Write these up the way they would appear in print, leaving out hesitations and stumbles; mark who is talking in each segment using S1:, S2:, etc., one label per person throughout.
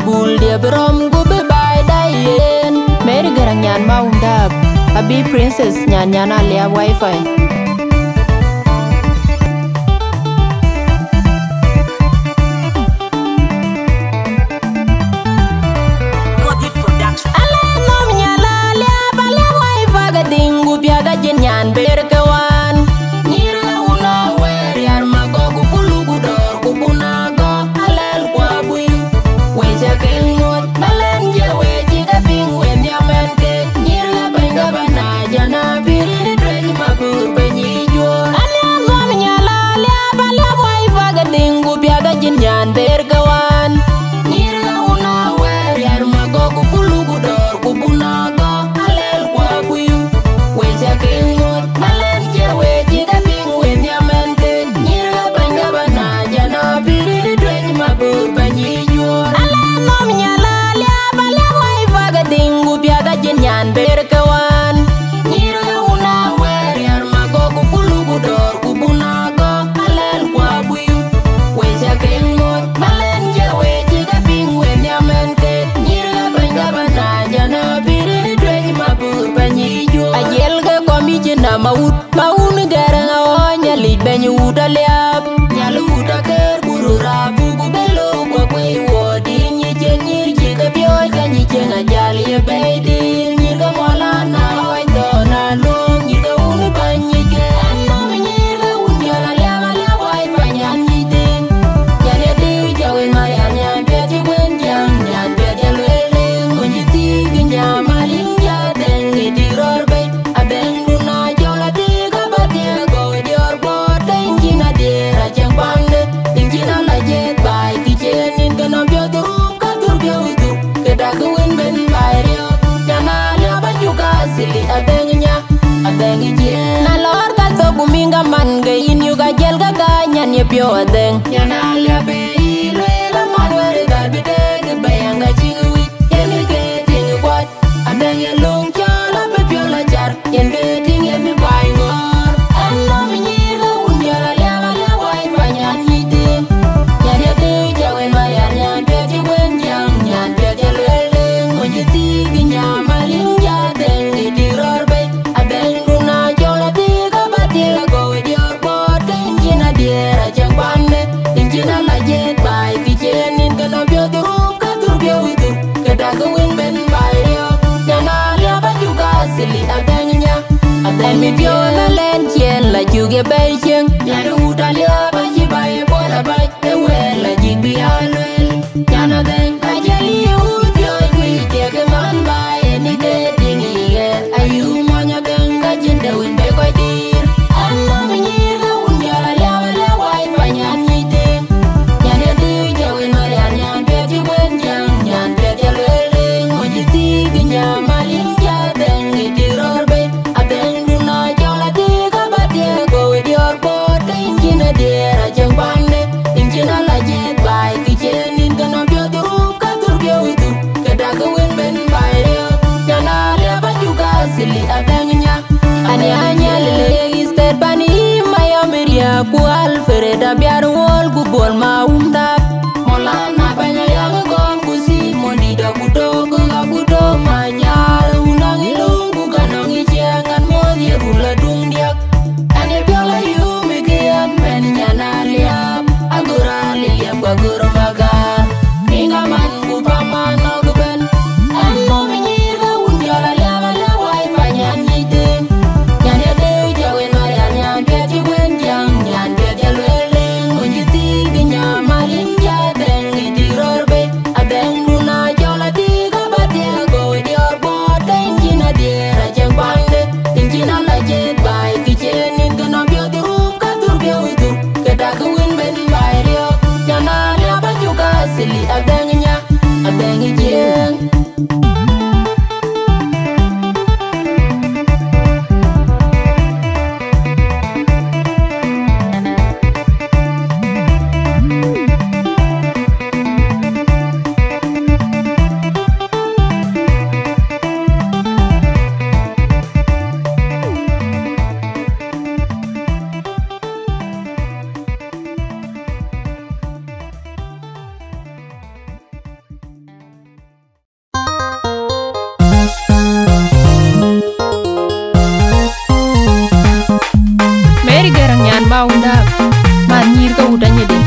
S1: bul dia berom gu be bai dayen. Meri garang nyan mau dab. Abi princess nyan alia wifi. Nyan berkawan nyira una wer yar mago ku pulu gudor ku punago alel kwa buyu weja kengot malen je weji ka ping wen yamen ke nyira benga bana jana biri drej mabur benyi jor ane ngom nyala le bala boy vaga dingu biaga jin nyan berkawan nyira una wer yar mago ku pulu gudor ku punago alel kwa buyu weja kengot nyan berkawan nyira una wer yar mago ku pulu gudor ku bunago alel kwa buyu weja kengot malen je weji ka ping wen yamen ke nyira benga bana jana biri drej mabur banyi jo ajel ga komi jina maut maun garang awonya li benyu daliap nyalu da ker burura bugu belo kwa kwe wodi nyi jenyir jiga byo ka nyi jenga jali ye beidi man ga in yu ga jel ga nyan ye pyo adeng nyana ya be ile la man were ga bi de ga bayanga chiwi yen ke ting kwat adeng ye long cha la be pyo la jar yen be ting ye mi bai ngor anno mi ni ga un ya la wai fa nyan ni de ya de ja wen ma ya nyan be ti wen jang nyan be de le le mo ji ti gi nya ma lin ja deng ni di ror be adeng runa jo la ti ga ba ti la go diera jang bande injina la jet bai ki jenin kana bio duru ka tur bio itu kada ko win ben bai yo kana ya ba juga sili adanya adami bio la len chen la juga bai cheng ya ru da ya ba ji bai bo la bai e we la ji bi alwel kana den ka jeli u bio ku je ke man bai ni de dingi ye ayu mo nya den ka jin de win be ko dir anno mi ni maunda manyir ka utanye de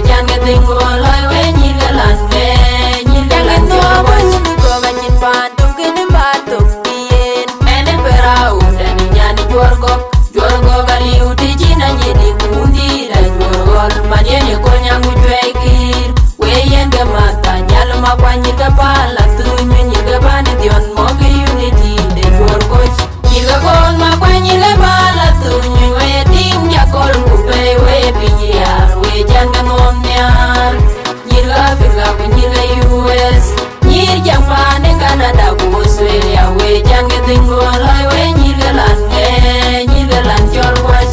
S1: jan ga ting go loy we nyir ga lan ge nyir ga lan jo wa ko ga nyin pan tum ke ni ba to yen ene pera u da ni nyani jor go ga li u ti jina nyi di kundi da jor gol ma ye ni ko nyangu jwe kir we yen ga mata nyal ma kwa nyir ga pa la tu nyir ga ba ni dion mo ge unity de jor ko nyir ga gol ma kwa nyir ga ba la tu nyi we tim ya kol ku pe we pinya we jan ga nom nyar nyir ga Afrika ku nyir ga US nyir jang pa ne Canada ku Australia we jan ga tingo loy we nyir ga lan ge nyir ga lan jor was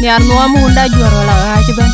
S2: Niar nuam hunda juara lah aja ban.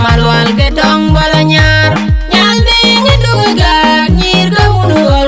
S2: Malwal ke tong bala nyar nyal ding duga nyir ka unu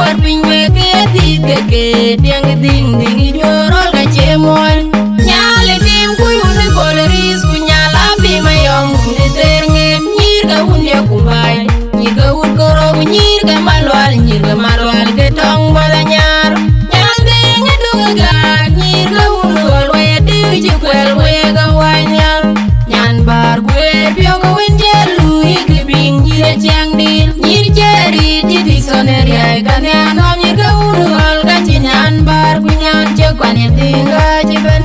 S1: war pinywe ke diang ding jorol ka chemon nyale tim kuyune koleris kunyala bi mayom ne terne nyir ka unye kumbai nyir ka un koro nyir ka malwal ke tong bala nyar ding dunga nyir ka un gol we di kwel we ga wanyal nyan bar kwe pyo ko winjelu ke bing nyir chang dil nyir jeri di soneri ay kanyan nyir ka un gol ka nyan bar kunyan che kwani tinga jiben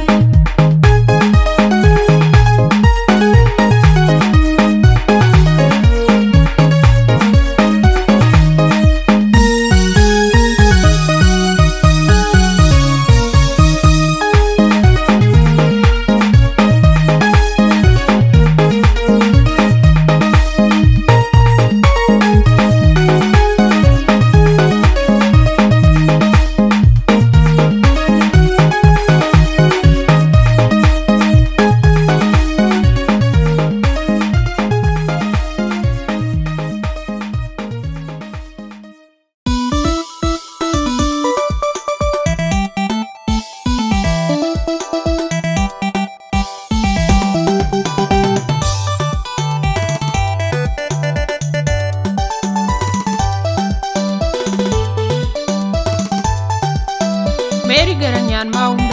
S2: Mary Garanyan mau